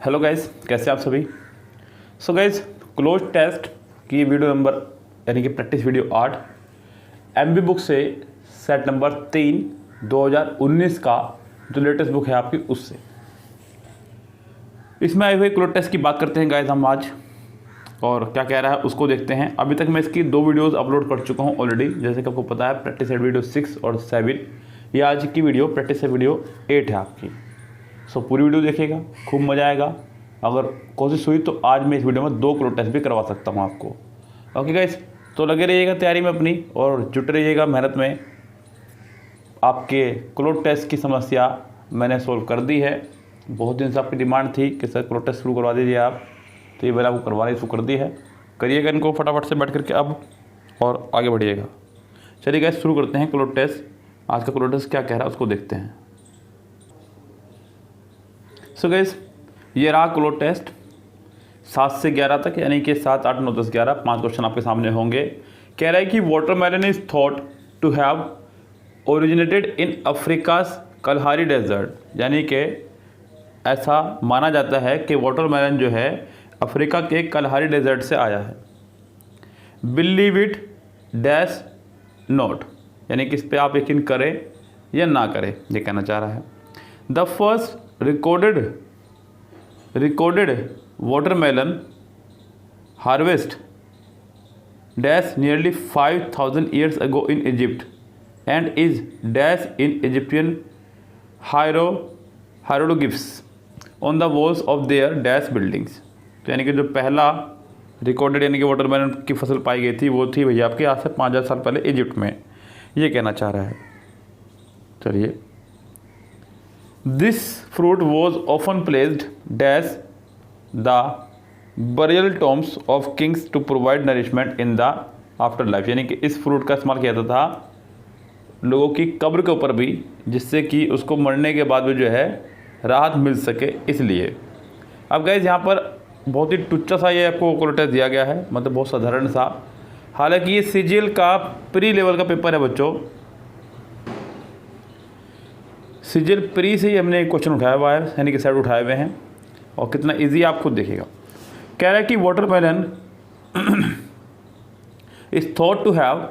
Hello guys, कैसे आप सभी। सो गाइस, क्लोज टेस्ट की वीडियो नंबर यानी कि प्रैक्टिस वीडियो 8 एमबी बुक से सेट नंबर 3 2019 का जो लेटेस्ट बुक है आपकी, उससे इसमें आए हुए क्लोज टेस्ट की बात करते हैं गाइस हम आज, और क्या कह रहा है उसको देखते हैं। अभी तक मैं इसकी 2 वीडियोस अपलोड कर चुका हूं ऑलरेडी, जैसे कि आपको पता है प्रैक्टिस सेट वीडियो 6 और 7। ये आज की वीडियो प्रैक्टिस सेट वीडियो 8 है आपकी। सो पूरी वीडियो देखिएगा, खूब मज़ा आएगा। अगर कोशिश हुई तो आज मैं इस वीडियो में 2 क्लोज टेस्ट भी करवा सकता हूँ आपको। ओके गाइस, तो लगे रहिएगा तैयारी में अपनी और जुटे रहिएगा मेहनत में। आपके क्लोज टेस्ट की समस्या मैंने सोल्व कर दी है। बहुत दिन से आपकी डिमांड थी कि सर क्लोज टेस्ट शुरू करवा दीजिए आप, तो ये मैंने आपको करवानी शुरू कर दी है। करिएगा इनको फटाफट से बैठ करके अब और आगे बढ़िएगा। चलिए गाइस, शुरू करते हैं क्लोज टेस्ट। आज का क्लोज टेस्ट क्या कह रहा है उसको देखते हैं। सो गाइस, ये रहा क्लोज टेस्ट 7 से 11 तक, यानी कि 7, 8, 9, 10, 11 5 क्वेश्चन आपके सामने होंगे। कह रहा है कि watermelon is thought to have originated in Africa's Kalahari desert, यानी कि ऐसा माना जाता है कि वाटरमेलन जो है अफ्रीका के कलहारी डेजर्ट से आया है। बिलीव इट डैश नॉट, यानी कि इस पर आप यकीन करें या ना करें, ये कहना चाह रहा है। The first recorded watermelon harvest dash nearly 5,000 years ago in Egypt and is dash in Egyptian hieroglyphs on the walls of their dash buildings। तो यानी कि जो पहला रिकॉर्डेड यानी कि वाटरमेलन की फसल पाई गई थी वो थी भैया आपके आज से 5,000 साल पहले इजिप्ट में, ये कहना चाह रहा है। चलिए, This fruit was often placed dash the burial tombs of kings to provide nourishment in the afterlife, यानी कि इस फ्रूट का इस्तेमाल किया जाता था लोगों की कब्र के ऊपर भी, जिससे कि उसको मरने के बाद भी जो है राहत मिल सके, इसलिए। अब गाइस, यहाँ पर बहुत ही टुच्चा सा ये आपको क्लोज टेस्ट दिया गया है, मतलब बहुत साधारण सा। हालांकि ये सीजीएल का प्री लेवल का पेपर है बच्चों। सीजीएल प्री से ही हमने क्वेश्चन उठाया हुआ है, यानी कि सेट उठाए हुए हैं, और कितना इजी आप खुद देखिएगा। कह रहा है कि watermelon is thought to have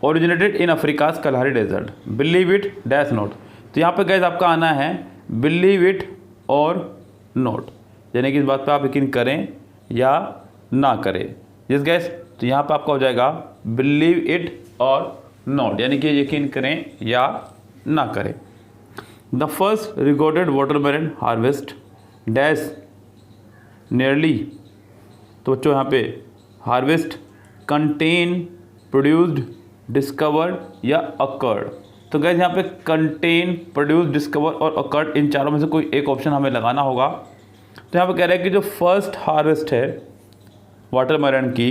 originated in Africa's Kalahari desert, believe it dash not. तो यहाँ पे गैस आपका आना है बिलीव इट और नॉट, यानी कि इस बात पे आप यकीन करें या ना करें। जिस गैस, तो यहाँ पे आपका हो जाएगा बिलीव इट और नॉट, यानी कि यकीन करें या ना करें। The first recorded watermelon harvest dash nearly, तो बच्चों यहाँ पे हार्वेस्ट कंटेन प्रोड्यूस्ड डिस्कवर्ड या अकर्ड। तो गैस यहाँ पे कंटेन प्रोड्यूस्ड डिस्कवर और अकर्ड, इन चारों में से कोई एक ऑप्शन हमें लगाना होगा। तो यहाँ पे कह रहा है कि जो फर्स्ट हार्वेस्ट है वाटरमेलन की,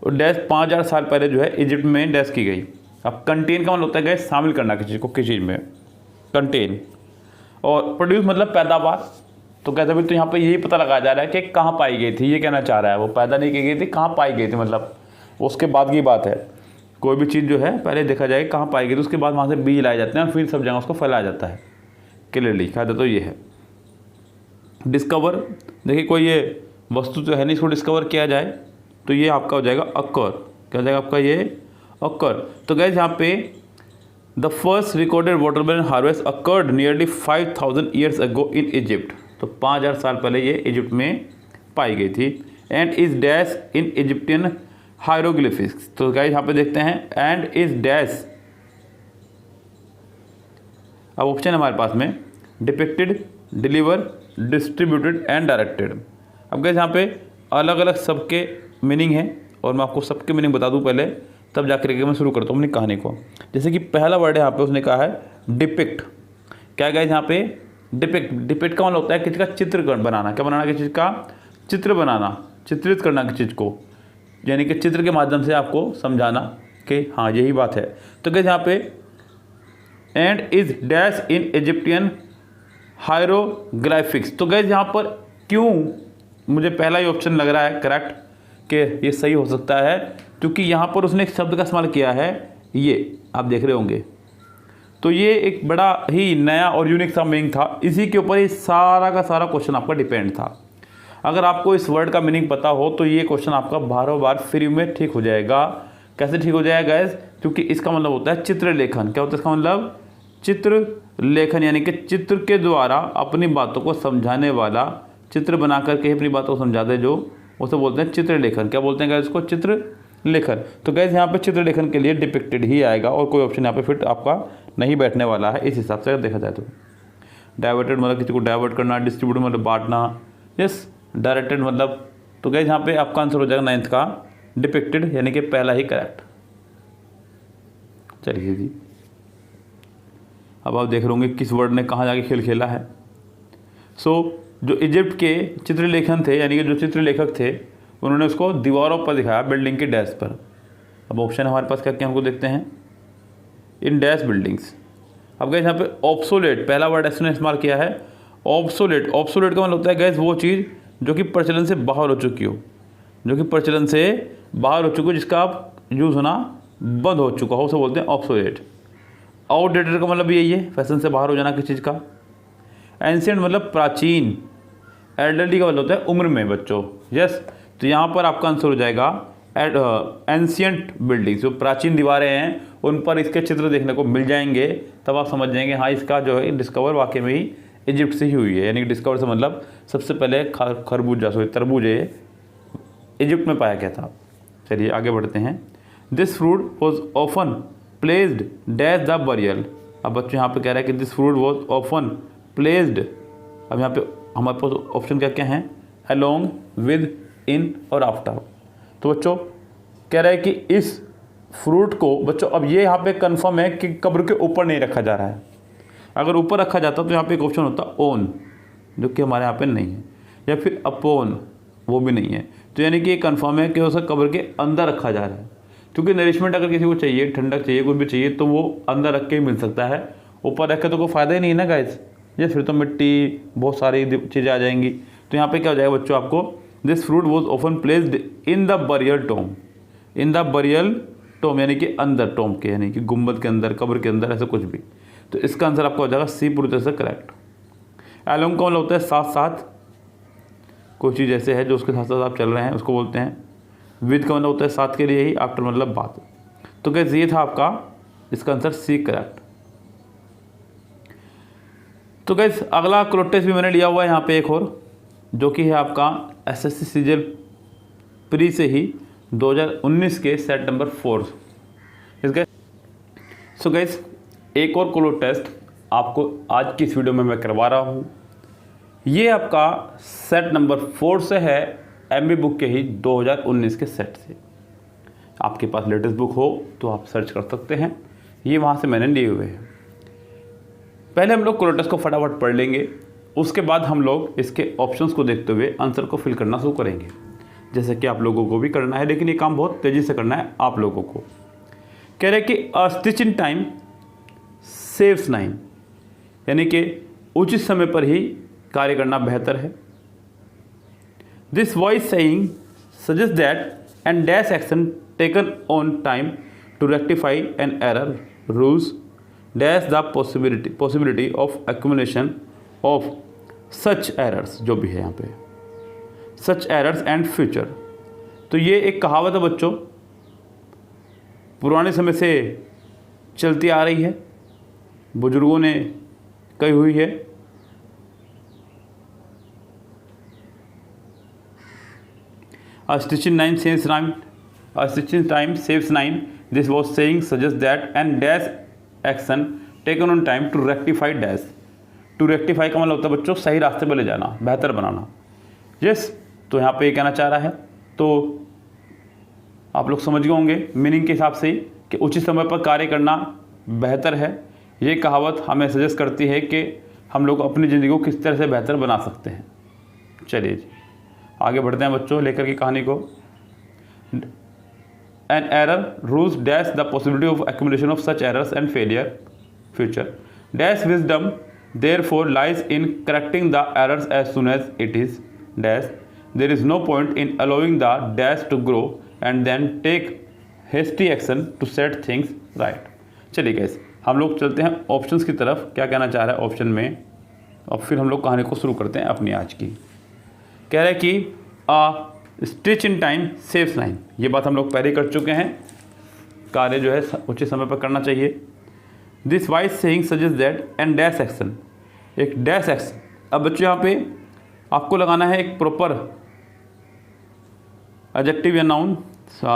डैश 5,000 साल पहले जो है इजिप्ट में डैश की गई। अब कंटेन का मतलब होता है गैस शामिल करना किसी को, किसी चीज़ में कंटेन, और प्रोड्यूस मतलब पैदावार। तो कहते भी, तो यहाँ पे यही पता लगाया जा रहा है कि कहाँ पाई गई थी, ये कहना चाह रहा है। वो पैदा नहीं की गई थी, कहाँ पाई गई थी, मतलब उसके बाद की बात है। कोई भी चीज़ जो है पहले देखा जाए कहाँ पाई गई थी, उसके बाद वहाँ से बीज लाए जाते हैं और फिर सब जगह उसको फैलाया जाता है। क्लियरली कहते तो ये है। डिस्कवर, देखिए कोई ये वस्तु तो है नहीं, इसको डिस्कवर किया जाए, तो ये आपका हो जाएगा अकर। क्या हो जाएगा आपका ये अकर। तो गैस यहाँ पे the first recorded watermelon harvest occurred nearly 5,000 years ago in Egypt, तो 5,000 साल पहले ये इजिप्ट में पाई गई थी। And is dash in Egyptian hieroglyphics, तो गाइस यहाँ पे देखते हैं एंड इज डैश। अब ऑप्शन हमारे पास में depicted, deliver, distributed and directed. अब गाइस यहाँ पे अलग अलग सबके मीनिंग है, और मैं आपको सबके मीनिंग बता दूँ पहले, तब जाकर के मैं शुरू करता हूँ अपनी कहानी को। जैसे कि पहला वर्ड है यहाँ पे, उसने कहा है डिपिक्ट। क्या गाइस यहाँ पे डिपिक्ट, डिपिक्ट का मतलब होता है किसी का चित्र बनाना। क्या बनाना? किसी चीज़ का चित्र बनाना, चित्रित करना किसी चीज़ को, यानी कि चित्र के माध्यम से आपको समझाना कि हाँ यही बात है। तो गाइस यहाँ पे and is dash in Egyptian hieroglyphics. तो गाइस यहाँ पर क्यों मुझे पहला ही ऑप्शन लग रहा है करेक्ट कि ये सही हो सकता है, क्योंकि यहाँ पर उसने एक शब्द का इस्तेमाल किया है, ये आप देख रहे होंगे। तो ये एक बड़ा ही नया और यूनिक सा मीनिंग था, इसी के ऊपर ही सारा का सारा क्वेश्चन आपका डिपेंड था। अगर आपको इस वर्ड का मीनिंग पता हो तो ये क्वेश्चन आपका बार बार फ्री में ठीक हो जाएगा। कैसे ठीक हो जाएगा गाइस? क्योंकि इसका मतलब होता है चित्रलेखन। क्या होता है इसका मतलब? चित्रलेखन, यानी कि चित्र के द्वारा अपनी बातों को समझाने वाला, चित्र बना करके अपनी बातों को समझा दे जो, उसे बोलते हैं चित्रलेखन। क्या बोलते हैं गाइस इसको? चित्रलेखन। तो गाइस यहाँ पे चित्रलेखन के लिए डिपिक्टेड ही आएगा और कोई ऑप्शन यहाँ पे फिट आपका नहीं बैठने वाला है इस हिसाब से अगर देखा जाए तो। डाइवर्टेड मतलब किसी को डाइवर्ट करना, डिस्ट्रीब्यूट मतलब बांटना, यस। डायरेक्टेड मतलब, तो गाइस यहाँ पे आपका आंसर हो जाएगा 9th का डिपिक्टेड, यानी कि पहला ही करेक्ट। चलिए जी, अब आप देख रहे होंगे किस वर्ड ने कहाँ जाके खेल खेला है। जो इजिप्ट के चित्रलेखन थे, यानी कि जो चित्रलेखक थे, उन्होंने उसको दीवारों पर दिखाया, बिल्डिंग के डैश पर। अब ऑप्शन हमारे पास क्या क्या हमको देखते हैं, इन डैश बिल्डिंग्स। अब गैस यहाँ पे ऑब्सोलेट, पहला वर्ड इसने इस्तेमाल किया है ऑब्सोलेट। ऑब्सोलेट का मतलब होता है गैस वो चीज़ जो कि प्रचलन से बाहर हो चुकी हो, जो कि प्रचलन से बाहर हो चुकी हो, जिसका आप यूज़ होना बंद हो चुका हो, उसे बोलते हैं ऑब्सोलेट। आउटडेटेड का मतलब यही है, फैशन से बाहर हो जाना किसी चीज़ का। एंशिएंट मतलब प्राचीन। एल्डरली का मतलब होता है उम्र में बच्चों, यस। तो यहाँ पर आपका आंसर हो जाएगा एंशिएंट बिल्डिंग्स, जो प्राचीन दीवारें हैं उन पर इसके चित्र देखने को मिल जाएंगे। तब आप समझ जाएंगे हाँ इसका जो है डिस्कवर वाकई में ही इजिप्ट से ही हुई है, यानी कि डिस्कवर से मतलब सबसे पहले खरबूजा, तरबूज इजिप्ट में पाया गया था। चलिए आगे बढ़ते हैं। This fruit was often placed dash the burial. अब बच्चों यहाँ पे कह रहा है कि this fruit was often placed. अब यहाँ पे हमारे पास ऑप्शन क्या क्या हैं, अलोंग, विद, इन और आफ्टर। तो बच्चों कह रहा है कि इस फ्रूट को बच्चों, अब ये यहाँ पे कंफर्म है कि कब्र के ऊपर नहीं रखा जा रहा है। अगर ऊपर रखा जाता तो यहाँ पे एक ऑप्शन होता ओन, जो कि हमारे यहाँ पे नहीं है, या फिर अपोन, वो भी नहीं है। तो यानी कि ये कंफर्म है कि उसे कब्र के अंदर रखा जा रहा है, क्योंकि नरिशमेंट अगर किसी को चाहिए, ठंडक चाहिए, कुछ भी चाहिए, तो वो अंदर रख के ही मिल सकता है। ऊपर रख के तो कोई फ़ायदा ही नहीं है ना गाइस, ये फिर तो मिट्टी बहुत सारी चीज़ें आ जाएंगी। तो यहाँ पे क्या हो जाएगा बच्चों आपको, this fruit was often placed in the burial tomb. In the burial tomb यानी कि अंदर, टोम के यानी कि गुम्बद के अंदर, कब्र के अंदर, ऐसा कुछ भी। तो इसका आंसर आपका हो जाएगा सी पूरी तरह से करेक्ट। एलोंग का मतलब होता है साथ साथ, कोई चीज़ ऐसे है जो उसके साथ साथ आप चल रहे हैं, उसको बोलते हैं। विद का मतलब होता है साथ के लिए ही, आफ्टर मतलब बात। तो कैसे ये था आपका इसका आंसर सी करेक्ट। तो गैस अगला क्लोटेस भी मैंने लिया हुआ है यहाँ पे एक और, जो कि है आपका एसएससी सीजीएल प्री से ही 2019 के सेट नंबर 4। सो गैस एक और क्लो टेस्ट आपको आज की इस वीडियो में मैं करवा रहा हूँ। ये आपका सेट नंबर 4 से है, एमबी बुक के ही 2019 के सेट से। आपके पास लेटेस्ट बुक हो तो आप सर्च कर सकते हैं, ये वहाँ से मैंने लिए हुए हैं। पहले हम लोग क्लो टेस्ट को फटाफट पढ़ लेंगे, उसके बाद हम लोग इसके ऑप्शंस को देखते हुए आंसर को फिल करना शुरू करेंगे, जैसे कि आप लोगों को भी करना है, लेकिन ये काम बहुत तेज़ी से करना है आप लोगों को। कह रहे कि अ stitch in time saves time, यानी कि उचित समय पर ही कार्य करना बेहतर है। This voice saying suggest that and dash action taken on time to rectify an error rules dash the possibility of accumulation of such errors, जो भी है यहाँ पे सच एरर्स एंड फ्यूचर। तो ये एक कहावत है बच्चों, पुराने समय से चलती आ रही है, बुजुर्गों ने कही हुई है। A stitch in time saves time. A stitch in time saves time. This was saying suggests that and dash action taken on time to rectify dash. To rectify का मतलब होता है बच्चों सही रास्ते पर ले जाना, बेहतर बनाना। यस, तो यहाँ पे ये कहना चाह रहा है, तो आप लोग समझ गए होंगे मीनिंग के हिसाब से कि उचित समय पर कार्य करना बेहतर है। ये कहावत हमें सजेस्ट करती है कि हम लोग अपनी ज़िंदगी को किस तरह से बेहतर बना सकते हैं। चलिए जी आगे बढ़ते हैं बच्चों, लेकर की कहानी को। An error rules dash the possibility of accumulation of such errors and failure future dash wisdom therefore lies in correcting the errors as soon as it is dash there is no point in allowing the dash to grow and then take hasty action to set things right. चलिए guess हम लोग चलते हैं options की तरफ, क्या कहना चाह रहा है ऑप्शन में, और फिर हम लोग कहानी को शुरू करते हैं अपनी आज की। कह रहा है कि stitch in time saves time, ये बात हम लोग पहले कर चुके हैं, कार्य जो है उचित समय पर करना चाहिए। This wise saying suggest that and dash action, एक डैश एक्शन। अब बच्चों यहाँ पे आपको लगाना है एक प्रॉपर एडजेक्टिव या नाउन,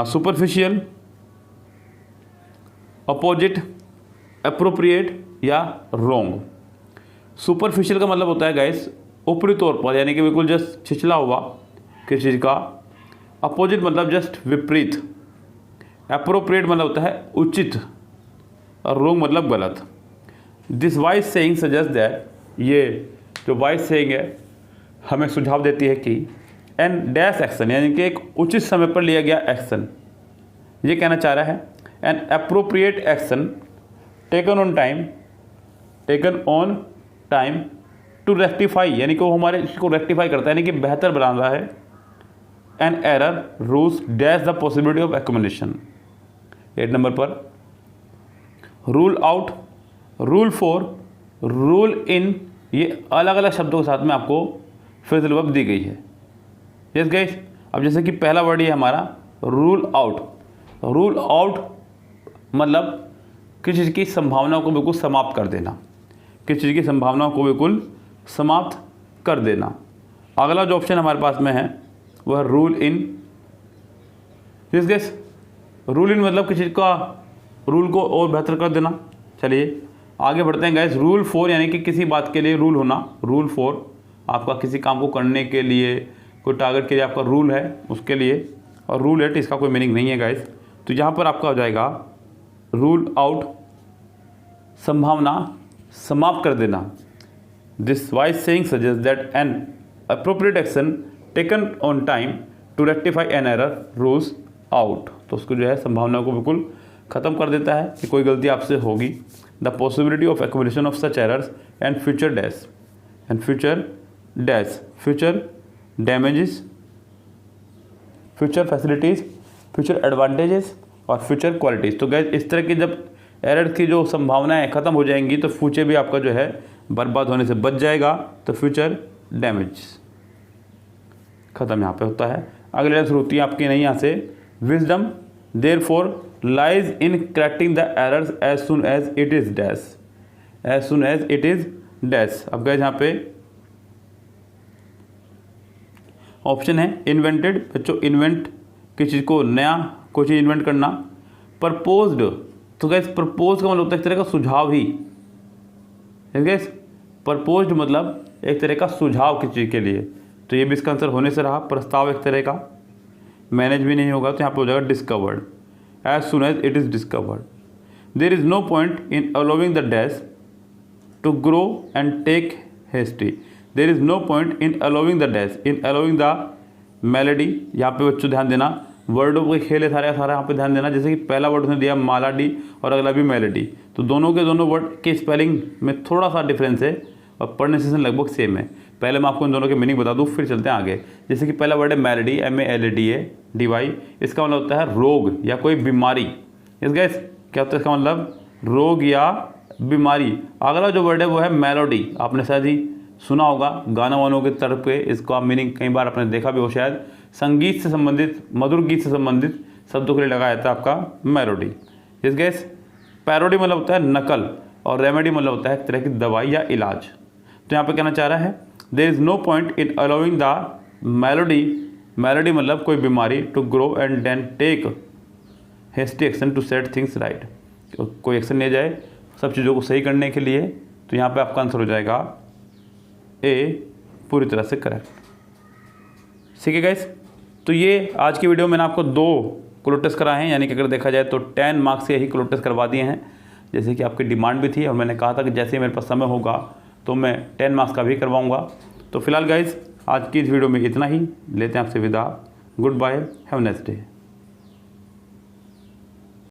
सुपरफिशियल, अपोजिट, अप्रोप्रिएट या रोंग। सुपरफिशियल का मतलब होता है गाइस ऊपरी तौर पर, यानी कि बिल्कुल जस्ट छिछला हुआ किसी चीज़ का। अपोजिट मतलब जस्ट विपरीत। अप्रोप्रिएट मतलब होता है उचित, और रोंग मतलब गलत। This wise saying suggest that, ये जो वाइज सेइंग है हमें सुझाव देती है कि एन डैश एक्शन, यानी कि एक उचित समय पर लिया गया एक्शन, ये कहना चाह रहा है an appropriate action taken on time to rectify, यानी कि वो हमारे इसको रेक्टिफाई करता है, यानी कि बेहतर बना रहा है। An error rules dash the possibility of accumulation. 8 number पर rule out, rule for, rule in, ये अलग अलग शब्दों के साथ में आपको फ्रेजल वर्ब दी गई है। यस गाइस, अब जैसे कि पहला वर्ड ये हमारा रूल आउट। रूल आउट मतलब किसी चीज़ की संभावना को बिल्कुल समाप्त कर देना, किसी चीज़ की संभावना को बिल्कुल समाप्त कर देना। अगला जो ऑप्शन हमारे पास में है वह rule in. Yes guys, rule in मतलब किसी चीज़ का रूल को और बेहतर कर देना। चलिए आगे बढ़ते हैं गाइस। रूल फॉर यानी कि किसी बात के लिए रूल होना। रूल फॉर आपका किसी काम को करने के लिए, कोई टारगेट के लिए आपका रूल है उसके लिए। और रूल एट इसका कोई मीनिंग नहीं है गाइस। तो यहाँ पर आपका हो जाएगा रूल आउट, संभावना समाप्त कर देना। This wise saying suggest that an appropriate action taken on time to rectify an error rules out. तो उसको जो है संभावना को बिल्कुल ख़त्म कर देता है कि कोई गलती आपसे होगी। The possibility of accumulation of such errors and future dash, and future dash, future damages, future facilities, future advantages और फ्यूचर क्वालिटीज़। तो गैस इस तरह की जब एरर की जो संभावनाएं ख़त्म हो जाएंगी तो फ्यूचर भी आपका जो है बर्बाद होने से बच जाएगा। तो फ्यूचर डैमेज ख़त्म यहाँ पे होता है। अगली लाइन शुरू होती है आपकी नहीं यहाँ से, wisdom therefore lies in correcting the errors as soon as it is dash, as soon as it is dash. अब गैस यहाँ पे ऑप्शन है इन्वेंटेड, बच्चों इन्वेंट किसी चीज़ को नया कोई चीज़ इन्वेंट करना। प्रपोज्ड, तो गैस प्रपोज का मतलब होता है एक तरह का सुझाव ही। गैस प्रपोज्ड मतलब एक तरह का सुझाव किसी चीज़ के लिए, तो ये भी इसका आंसर होने से रहा प्रस्ताव एक तरह का। मैनेज भी नहीं होगा तो यहाँ पे हो जाएगा discovered, as soon as it is discovered. There is no point in allowing the dash to grow and take history. There is no point in allowing the dash, in allowing the malady. यहाँ पे बच्चों ध्यान देना, वर्डों के खेल है सारा यहाँ पे ध्यान देना। जैसे कि पहला वर्ड उसने दिया मालाडी और अगला भी मेलेडी, तो दोनों के दोनों वर्ड के स्पेलिंग में थोड़ा सा डिफरेंस है और प्रोनाउंसिएशन लगभग सेम है। पहले मैं आपको इन दोनों के मीनिंग बता दूँ फिर चलते हैं आगे। जैसे कि पहला वर्ड है मेलेडी, MALADY, इसका मतलब होता है रोग या कोई बीमारी। इस गैस क्या होता है इसका मतलब, रोग या बीमारी। अगला जो वर्ड है वो है मेलोडी, आपने शायद ही सुना होगा गाना वानों के तरफ पे, इसको आप मीनिंग कई बार आपने देखा भी हो शायद। संगीत से संबंधित, मधुर गीत से संबंधित शब्दों के लिए लगाया जाता है आपका मेलोडी। इस गैस पैरोडी मतलब होता है नकल और रेमेडी मतलब होता है एक तरह की दवाई या इलाज। तो यहाँ पे कहना चाह रहा है there is no point in allowing the malady, malady मतलब कोई बीमारी, to grow and then take hasty action to set things right, कोई एक्शन ले जाए सब चीज़ों को सही करने के लिए। तो यहाँ पे आपका आंसर हो जाएगा ए, पूरी तरह से करेक्ट। ठीक है गाइस, तो ये आज की वीडियो में मैंने आपको 2 क्लोज टेस्ट कराए हैं, यानी कि अगर देखा जाए तो 10 मार्क्स के ही क्लोज टेस्ट करवा दिए हैं, जैसे कि आपकी डिमांड भी थी और मैंने कहा था कि जैसे ही मेरे पास समय होगा तो मैं 10 मार्क्स का भी करवाऊंगा। तो फिलहाल गाइस आज की इस वीडियो में इतना ही, लेते हैं आपसे विदा। Goodbye, have a nice day.